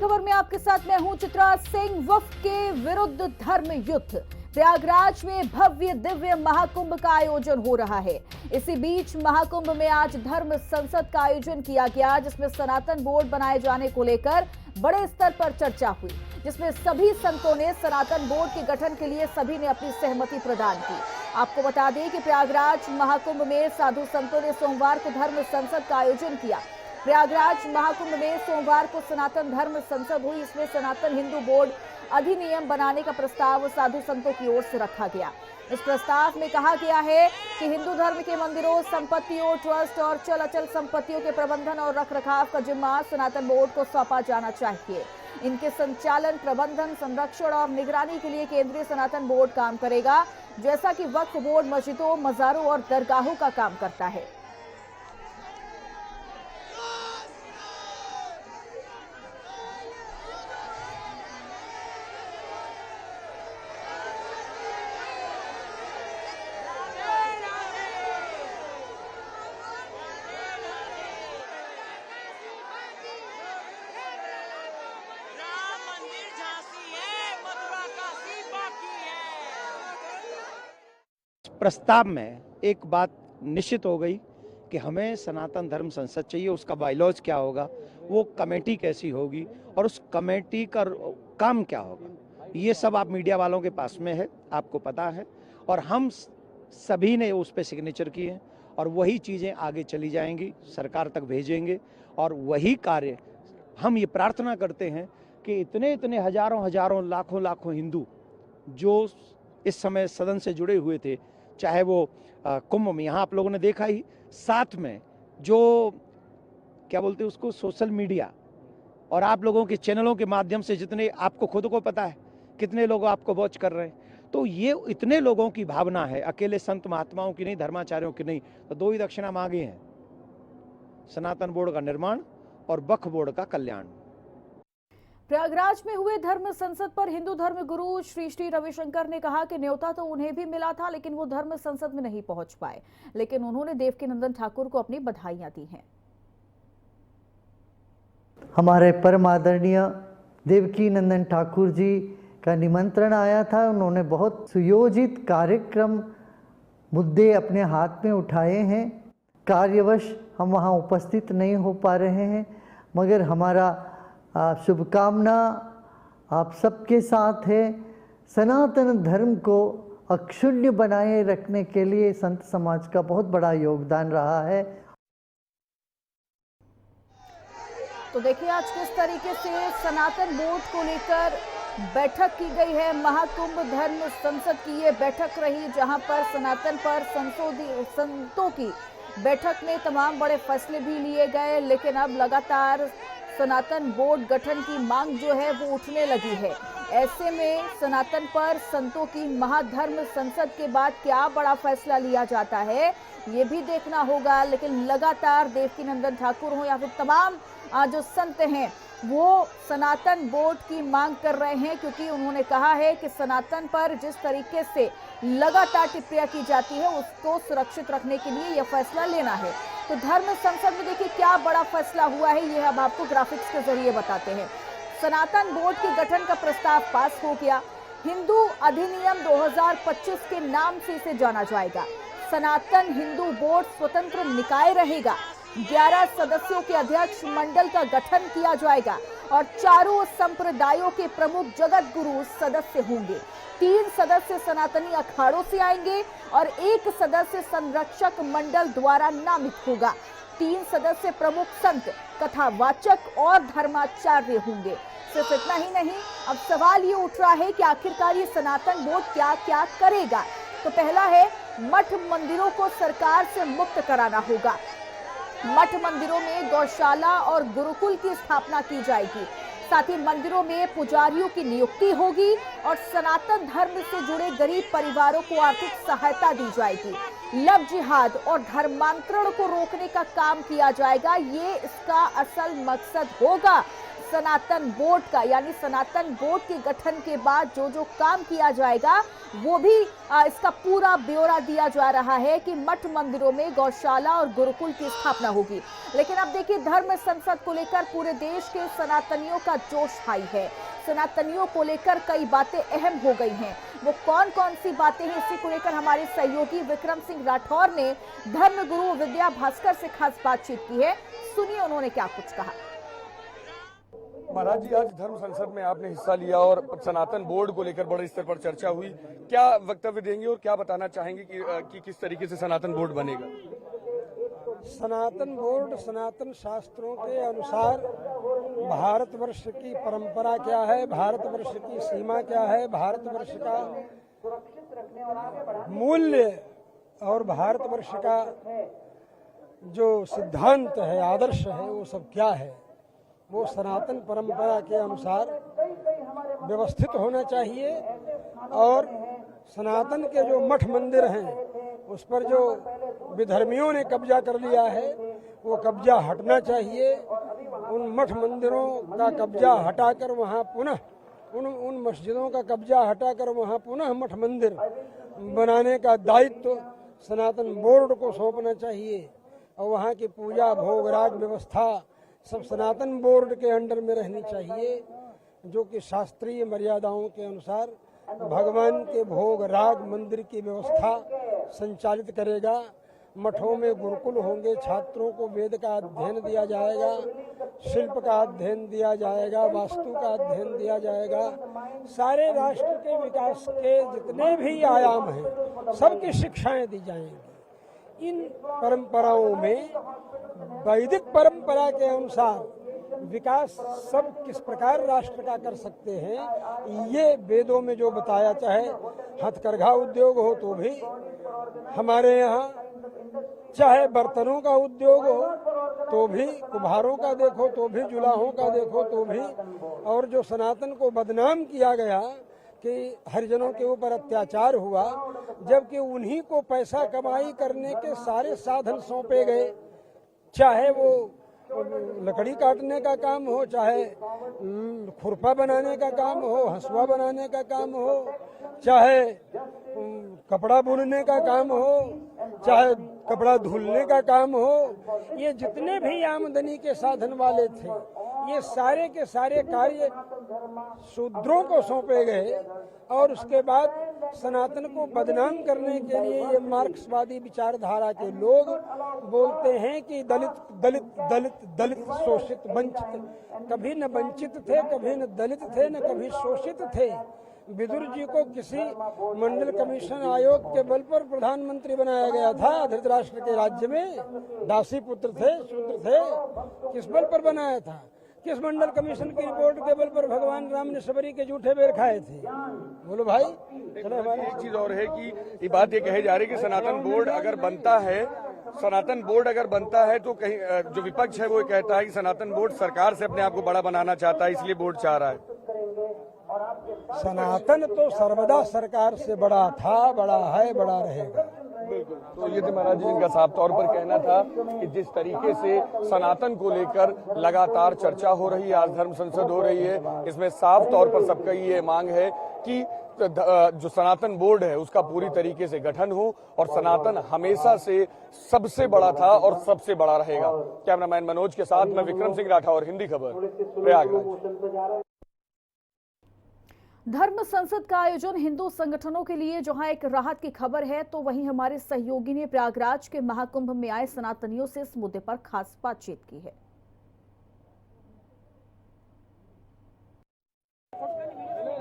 खबर में आपके साथ मैं हूं चित्रा सिंह। वक्फ के विरुद्ध धर्म युद्ध, प्रयागराज में भव्य दिव्य महाकुंभ का आयोजन हो रहा है। इसी बीच महाकुंभ में आज धर्म संसद का आयोजन किया गया, जिसमें सनातन बोर्ड बनाए जाने को लेकर बड़े स्तर पर चर्चा हुई, जिसमें सभी संतों ने सनातन बोर्ड के गठन के लिए सभी ने अपनी सहमति प्रदान की। आपको बता दें कि प्रयागराज महाकुंभ में साधु संतों ने सोमवार को धर्म संसद का आयोजन किया। प्रयागराज महाकुंभ में सोमवार को सनातन धर्म संसद हुई। इसमें सनातन हिंदू बोर्ड अधिनियम बनाने का प्रस्ताव साधु संतों की ओर से रखा गया। इस प्रस्ताव में कहा गया है कि हिंदू धर्म के मंदिरों, संपत्तियों, ट्रस्ट और चल अचल संपत्तियों के प्रबंधन और रखरखाव का जिम्मा सनातन बोर्ड को सौंपा जाना चाहिए। इनके संचालन, प्रबंधन, संरक्षण और निगरानी के लिए केंद्रीय सनातन बोर्ड काम करेगा, जैसा कि वक्फ बोर्ड मस्जिदों, मज़ारों और दरगाहों का काम करता है। प्रस्ताव में एक बात निश्चित हो गई कि हमें सनातन धर्म संसद चाहिए। उसका बायलॉज क्या होगा, वो कमेटी कैसी होगी और उस कमेटी का काम क्या होगा, ये सब आप मीडिया वालों के पास में है, आपको पता है। और हम सभी ने उस पर सिग्नेचर किए हैं और वही चीज़ें आगे चली जाएंगी, सरकार तक भेजेंगे। और वही कार्य हम ये प्रार्थना करते हैं कि इतने इतने हजारों हजारों लाखों लाखों हिंदू जो इस समय सदन से जुड़े हुए थे, चाहे वो कुंभ में, यहाँ आप लोगों ने देखा ही, साथ में जो क्या बोलते हैं उसको, सोशल मीडिया और आप लोगों के चैनलों के माध्यम से जितने, आपको खुद को पता है कितने लोग आपको वॉच कर रहे हैं। तो ये इतने लोगों की भावना है, अकेले संत महात्माओं की नहीं, धर्माचार्यों की नहीं। तो दो ही दक्षिणा मांगे हैं, सनातन बोर्ड का निर्माण और वक्फ बोर्ड का कल्याण। प्रयागराज में हुए धर्म संसद पर हिंदू धर्म गुरु श्री श्री रविशंकर ने कहा कि न्योता तो उन्हें भी मिला था, लेकिन वो धर्म संसद में नहीं पहुंच पाए, लेकिन उन्होंने देवकीनंदन ठाकुर को अपनी बधाइयां दी हैं। हमारे परम आदरणीय देवकीनंदन ठाकुर जी का निमंत्रण आया था। उन्होंने बहुत सुयोजित कार्यक्रम, मुद्दे अपने हाथ में उठाए हैं। कार्यवश हम वहाँ उपस्थित नहीं हो पा रहे हैं, मगर हमारा शुभकामना आप सबके साथ है। सनातन धर्म को अक्षुण्य बनाए रखने के लिए संत समाज का बहुत बड़ा योगदान रहा है। तो देखिए आज किस तरीके से सनातन बोर्ड को लेकर बैठक की गई है। महाकुंभ धर्म संसद की ये बैठक रही, जहां पर सनातन पर संतों की बैठक में तमाम बड़े फैसले भी लिए गए। लेकिन अब लगातार सनातन बोर्ड गठन की मांग जो है वो उठने लगी है। ऐसे में सनातन पर संतों की महाधर्म संसद के बाद क्या बड़ा फैसला लिया जाता है, ये भी देखना होगा। लेकिन लगातार देवकीनंदन ठाकुर हो या फिर तमाम जो संत हैं, वो सनातन बोर्ड की मांग कर रहे हैं, क्योंकि उन्होंने कहा है कि सनातन पर जिस तरीके से लगातार टिप्पणियां की जाती है, उसको सुरक्षित रखने के लिए यह फैसला लेना है। तो धर्म संसद में देखिए क्या बड़ा फैसला हुआ है, ये अब आपको ग्राफिक्स के जरिए बताते हैं। सनातन बोर्ड के गठन का प्रस्ताव पास हो गया। हिंदू अधिनियम 2025 के नाम से इसे जाना जाएगा। सनातन हिंदू बोर्ड स्वतंत्र निकाय रहेगा। 11 सदस्यों के अध्यक्ष मंडल का गठन किया जाएगा और चारों संप्रदायों के प्रमुख जगत गुरु सदस्य होंगे। 3 सदस्य सनातनी अखाड़ों से आएंगे और 1 सदस्य संरक्षक मंडल द्वारा नामित होगा। 3 सदस्य प्रमुख संत, कथावाचक और धर्माचार्य होंगे। सिर्फ इतना ही नहीं, अब सवाल ये उठ रहा है कि आखिरकार ये सनातन बोर्ड क्या क्या करेगा। तो पहला है, मठ मंदिरों को सरकार से मुक्त कराना होगा। मठ मंदिरों में गौशाला और गुरुकुल की स्थापना की जाएगी। साथ ही मंदिरों में पुजारियों की नियुक्ति होगी और सनातन धर्म से जुड़े गरीब परिवारों को आर्थिक सहायता दी जाएगी। लव जिहाद और धर्मांतरण को रोकने का काम किया जाएगा। ये इसका असल मकसद होगा। सनातन बोर्ड का, यानी सनातन बोर्ड के गठन के बाद जो जो काम किया जाएगा वो भी इसका पूरा ब्यौरा दिया जा रहा है कि मठ मंदिरों में गौशाला और गुरुकुल की स्थापना होगी। लेकिन अब देखिए, धर्म संसद को लेकर पूरे देश के सनातनियों का जोश हाई है। सनातनियों को लेकर कई बातें अहम हो गई हैं। वो कौन कौन सी बातें हैं, इसी को लेकर हमारे सहयोगी विक्रम सिंह राठौर ने धर्मगुरु विद्या भास्कर से खास बातचीत की है। सुनिए उन्होंने क्या कुछ कहा। महाराज जी, आज धर्म संसद में आपने हिस्सा लिया और सनातन बोर्ड को लेकर बड़े स्तर पर चर्चा हुई। क्या वक्तव्य देंगे और क्या बताना चाहेंगे कि किस तरीके से सनातन बोर्ड बनेगा? सनातन बोर्ड सनातन शास्त्रों के अनुसार भारतवर्ष की परंपरा क्या है, भारतवर्ष की सीमा क्या है, भारतवर्ष का मूल्य और भारतवर्ष का जो सिद्धांत है, आदर्श है, वो सब क्या है, वो सनातन परंपरा के अनुसार व्यवस्थित होना चाहिए। और सनातन के जो मठ मंदिर हैं उस पर जो विधर्मियों ने कब्जा कर लिया है वो कब्जा हटना चाहिए। उन मठ मंदिरों का कब्जा हटाकर वहाँ पुनः उन मस्जिदों का कब्जा हटाकर वहाँ पुनः मठ मंदिर बनाने का दायित्व सनातन बोर्ड को सौंपना चाहिए। और वहाँ की पूजा भोग राग व्यवस्था सब सनातन बोर्ड के अंडर में रहनी चाहिए, जो कि शास्त्रीय मर्यादाओं के अनुसार भगवान के भोग राग मंदिर की व्यवस्था संचालित करेगा। मठों में गुरुकुल होंगे, छात्रों को वेद का अध्ययन दिया जाएगा, शिल्प का अध्ययन दिया जाएगा, वास्तु का अध्ययन दिया जाएगा। सारे राष्ट्र के विकास के जितने भी आयाम हैं सबकी शिक्षाएं दी जाएंगी। इन परंपराओं में वैदिक परंपरा के अनुसार विकास सब किस प्रकार राष्ट्र का कर सकते हैं, ये वेदों में जो बताया, चाहे हथकरघा उद्योग हो तो भी हमारे यहाँ, चाहे बर्तनों का उद्योग हो तो भी, कुम्हारों का देखो तो भी, जुलाहों का देखो तो भी। और जो सनातन को बदनाम किया गया कि हरिजनों के ऊपर अत्याचार हुआ, जबकि उन्हीं को पैसा कमाई करने के सारे साधन सौंपे गए, चाहे वो लकड़ी काटने का काम हो, चाहे खुरपा बनाने का काम हो, हंसुआ बनाने का काम हो, चाहे कपड़ा बुनने का काम हो, चाहे कपड़ा धुलने का काम हो, ये जितने भी आमदनी के साधन वाले थे, ये सारे के सारे कार्य शूद्रों को सौंपे गए। और उसके बाद सनातन को बदनाम करने के लिए ये मार्क्सवादी विचारधारा के लोग बोलते हैं कि दलित दलित दलित दलित, शोषित वंचित। कभी न वंचित थे, कभी न दलित थे, न कभी शोषित थे। विदुर जी को किसी मंडल कमीशन आयोग के बल पर प्रधानमंत्री बनाया गया था धृतराष्ट्र के राज्य में। दासी पुत्र थे, शूद्र थे, किस बल पर बनाया था? किस मंडल कमीशन की रिपोर्ट के बल पर भगवान राम ने सबरी के जूठे बेर खाए थे? बोलो भाई। एक चीज और है कि ये बात ये कही जा रही है कि सनातन बोर्ड अगर बनता है तो कहीं जो विपक्ष है वो कहता है कि सनातन बोर्ड सरकार से अपने आप को बड़ा बनाना चाहता है, इसलिए बोर्ड चाह रहा है। सनातन तो सर्वदा सरकार से बड़ा था, बड़ा है, बड़ा रहेगा। बिल्कुल। तो ये थे महाराज जी, जिनका साफ तौर पर कहना था कि जिस तरीके से सनातन को लेकर लगातार चर्चा हो रही है, आज धर्म संसद हो रही है, इसमें साफ तौर पर सबका ये मांग है कि जो सनातन बोर्ड है उसका पूरी तरीके से गठन हो और सनातन हमेशा से सबसे बड़ा था और सबसे बड़ा रहेगा। कैमरामैन मनोज के साथ मैं विक्रम सिंह राठौर, हिंदी खबर, प्रयागराज। धर्म संसद का आयोजन हिंदू संगठनों के लिए जहां एक राहत की खबर है, तो वहीं हमारे सहयोगी ने प्रयागराज के महाकुंभ में आए सनातनियों से इस मुद्दे पर खास बातचीत की है।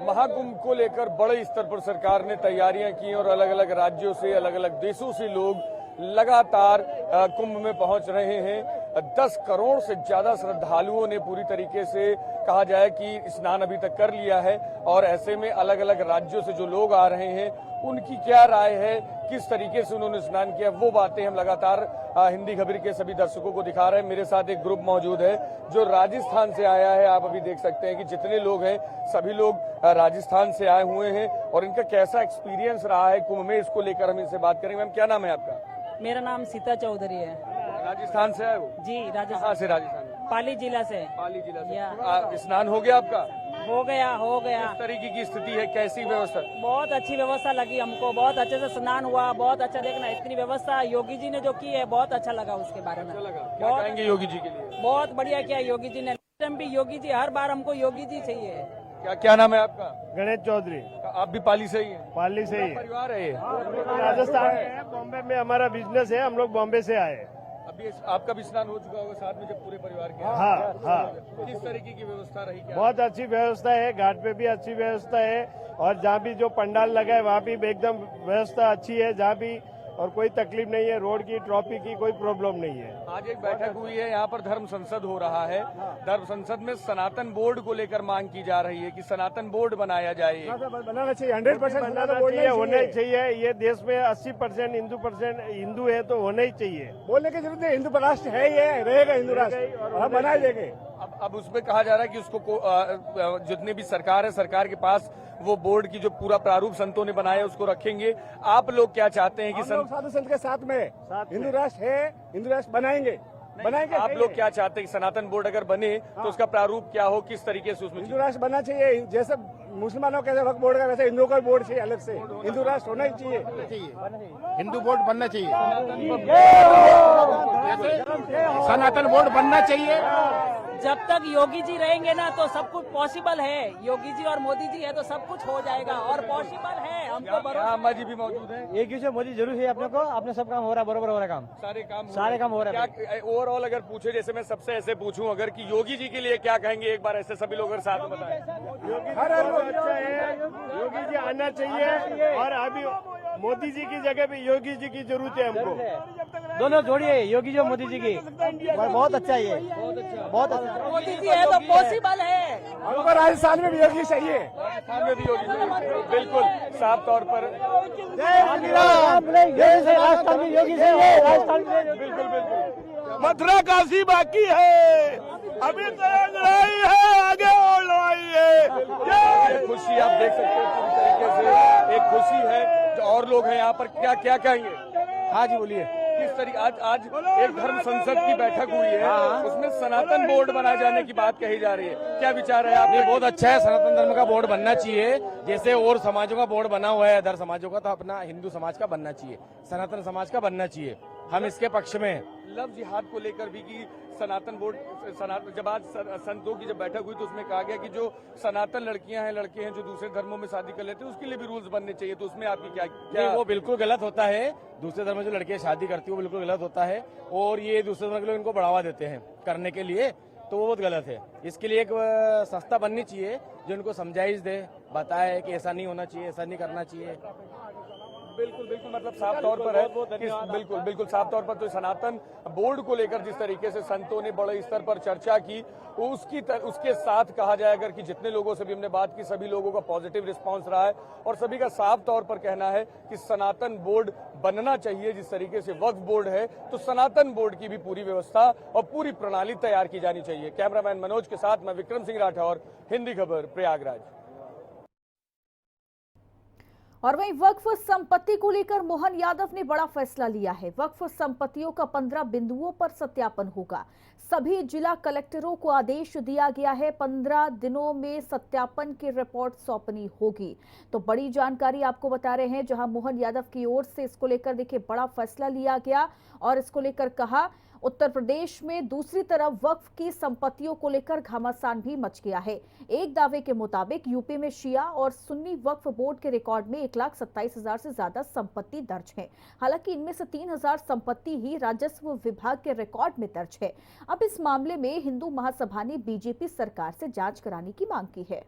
महाकुंभ को लेकर बड़े स्तर पर सरकार ने तैयारियां की और अलग अलग राज्यों से, अलग अलग देशों से लोग लगातार कुंभ में पहुंच रहे हैं। 10 करोड़ से ज्यादा श्रद्धालुओं ने पूरी तरीके से कहा जाए कि स्नान अभी तक कर लिया है और ऐसे में अलग अलग राज्यों से जो लोग आ रहे हैं उनकी क्या राय है, किस तरीके से उन्होंने स्नान किया, वो बातें हम लगातार हिंदी खबर के सभी दर्शकों को दिखा रहे हैं। मेरे साथ एक ग्रुप मौजूद है जो राजस्थान से आया है। आप अभी देख सकते हैं कि जितने लोग हैं सभी लोग राजस्थान से आए हुए हैं और इनका कैसा एक्सपीरियंस रहा है कुंभ में, इसको लेकर हम इनसे बात करेंगे। मैम, क्या नाम है आपका? मेरा नाम सीता चौधरी है। राजस्थान से आए हो? जी, राजस्थान। कहाँ से राजस्थान? पाली जिला से। पाली जिला से। या। स्नान हो गया आपका? हो गया। किस तरीके की स्थिति है, कैसी व्यवस्था? बहुत अच्छी व्यवस्था लगी हमको, बहुत अच्छे से स्नान हुआ, बहुत अच्छा। देखना इतनी व्यवस्था योगी जी ने जो की है, बहुत अच्छा लगा उसके बारे में। अच्छा लगा। क्या कहेंगे योगी जी के लिए? बहुत बढ़िया किया योगी जी ने। भी योगी जी, हर बार हमको योगी जी चाहिए। क्या नाम है आपका? गणेश चौधरी। आप भी पाली से ही हैं? पाली से ही। परिवार है ये? राजस्थान है, बॉम्बे में हमारा बिजनेस है, हम लोग बॉम्बे से आए। अभी आपका भी स्नान हो चुका होगा साथ में, जब पूरे परिवार के? हाँ। किस तरीके की व्यवस्था रही? क्या बहुत अच्छी व्यवस्था है, घाट पे भी अच्छी व्यवस्था है, और जहाँ भी जो पंडाल लगा है वहाँ भी एकदम व्यवस्था अच्छी है, जहाँ भी, और कोई तकलीफ नहीं है, रोड की ट्रैफिक की कोई प्रॉब्लम नहीं है। आज एक बैठक हुई है, यहाँ पर धर्म संसद हो रहा है। धर्म संसद में सनातन बोर्ड को लेकर मांग की जा रही है कि सनातन बोर्ड बनाया जाए। बनाना चाहिए, 100% बनाना चाहिए, होना ही चाहिए। ये देश में 80% हिंदू है, तो होना ही चाहिए। बोलने की जरूरत है, हिंदू राष्ट्र है, ये रहेगा हिंदू राष्ट्र, और हम बनाए देंगे। अब उसमें कहा जा रहा है कि उसको जितनी भी सरकार है, सरकार के पास वो बोर्ड की जो पूरा प्रारूप संतों ने बनाया है उसको रखेंगे। आप लोग क्या चाहते हैं कि साधु संत के साथ में हिंदू राष्ट्र है, हिंदू राष्ट्र बनाएंगे। आप लोग क्या चाहते हैं कि सनातन बोर्ड अगर बने तो उसका प्रारूप क्या हो, किस तरीके से उसमें? हिंदू राष्ट्र बनना चाहिए, जैसे मुसलमानों का वक्त बोर्ड का, वैसे हिंदुओं का बोर्ड चाहिए अलग से। हिंदू राष्ट्र होना ही चाहिए, हिंदू बोर्ड बनना चाहिए, सनातन बोर्ड बनना चाहिए। जब तक योगी जी रहेंगे ना तो सब कुछ पॉसिबल है। योगी जी और मोदी जी है तो सब कुछ हो जाएगा, और पॉसिबल है हमको भरोसा। अम्मा जी भी मौजूद हैं। एक ही से मोदी जरूर है अपने को, अपने सब काम हो रहा है, बरोबर हो रहा है काम, सारे काम हो रहा है। क्या ओवरऑल अगर पूछे, जैसे मैं सबसे ऐसे पूछूं अगर कि योगी जी के लिए क्या कहेंगे, एक बार ऐसे सभी लोग अगर साथ में बताएं। हर अच्छा है, योगी जी आना चाहिए, और अभी मोदी जी की जगह पे योगी जी की जरूरत है हमको। दोनों जोड़िए, योगी जी और मोदी जी की, बहुत अच्छा है ये, बहुत अच्छा। मोदी जी है तो पॉसिबल है। हमको राजस्थान में भी योगी चाहिए, राजस्थान में भी योगी चाहिए। बिल्कुल साफ तौर पर राजस्थान में योगी से, राजस्थान में बिल्कुल मथुरा काशी बाकी है, अभी तो लड़ाई है, आगे और लड़ाई है। खुशी आप देख सकते हैं पूरी तरीके से, एक खुशी है। जो और लोग हैं यहाँ पर, क्या कहेंगे? हाँ जी बोलिए। किस तरीके आज एक धर्म संसद की बैठक हुई है, उसमें सनातन बोर्ड बनाए जाने की बात कही जा रही है, क्या विचार है आपने? बहुत अच्छा है, सनातन धर्म का बोर्ड बनना चाहिए, जैसे और समाजों का बोर्ड बना हुआ है अदर समाजों का, तो अपना हिंदू समाज का बनना चाहिए, सनातन समाज का बनना चाहिए। हम इसके पक्ष में हैं। लव जिहाद को लेकर भी कि सनातन बोर्ड जब आज संतों की जब बैठक हुई तो उसमें कहा गया कि जो सनातन लड़कियां हैं, लड़के हैं जो दूसरे धर्मों में शादी कर लेते हैं, उसके लिए भी रूल्स बनने चाहिए, तो उसमें आपकी क्या? वो बिल्कुल गलत होता है। दूसरे धर्म में जो लड़कियां शादी करती है वो बिल्कुल गलत होता है, और ये दूसरे धर्म के लोग इनको बढ़ावा देते हैं करने के लिए, तो वो बहुत गलत है। इसके लिए एक संस्था बननी चाहिए जो इनको समझाइश दे, बताए कि ऐसा नहीं होना चाहिए, ऐसा नहीं करना चाहिए। बिल्कुल मतलब साफ तौर पर है कि बिल्कुल साफ तौर पर तो सनातन बोर्ड को लेकर जिस तरीके से संतों ने बड़े स्तर पर चर्चा की, उसके साथ कहा जाए अगर कि जितने लोगों से भी हमने बात की, सभी लोगों का पॉजिटिव रिस्पांस रहा है, और सभी का साफ तौर पर कहना है कि सनातन बोर्ड बनना चाहिए। जिस तरीके से वक्फ बोर्ड है, तो सनातन बोर्ड की भी पूरी व्यवस्था और पूरी प्रणाली तैयार की जानी चाहिए। कैमरामैन मनोज के साथ मैं विक्रम सिंह राठौर, हिंदी खबर, प्रयागराज। और वहीं वक्फ संपत्ति को लेकर मोहन यादव ने बड़ा फैसला लिया है। वक्फ संपत्तियों का 15 बिंदुओं पर सत्यापन होगा। सभी जिला कलेक्टरों को आदेश दिया गया है, 15 दिनों में सत्यापन की रिपोर्ट सौंपनी होगी। तो बड़ी जानकारी आपको बता रहे हैं, जहां मोहन यादव की ओर से इसको लेकर देखिए बड़ा फैसला लिया गया, और इसको लेकर कहा उत्तर प्रदेश में दूसरी तरफ वक्फ की संपत्तियों को लेकर घमासान भी मच गया है। एक दावे के मुताबिक यूपी में शिया और सुन्नी वक्फ बोर्ड के रिकॉर्ड में 1,27,000 से ज्यादा संपत्ति दर्ज है। हालांकि इनमें से 3,000 संपत्ति ही राजस्व विभाग के रिकॉर्ड में दर्ज है। अब इस मामले में हिंदू महासभा ने बीजेपी सरकार से जांच कराने की मांग की है।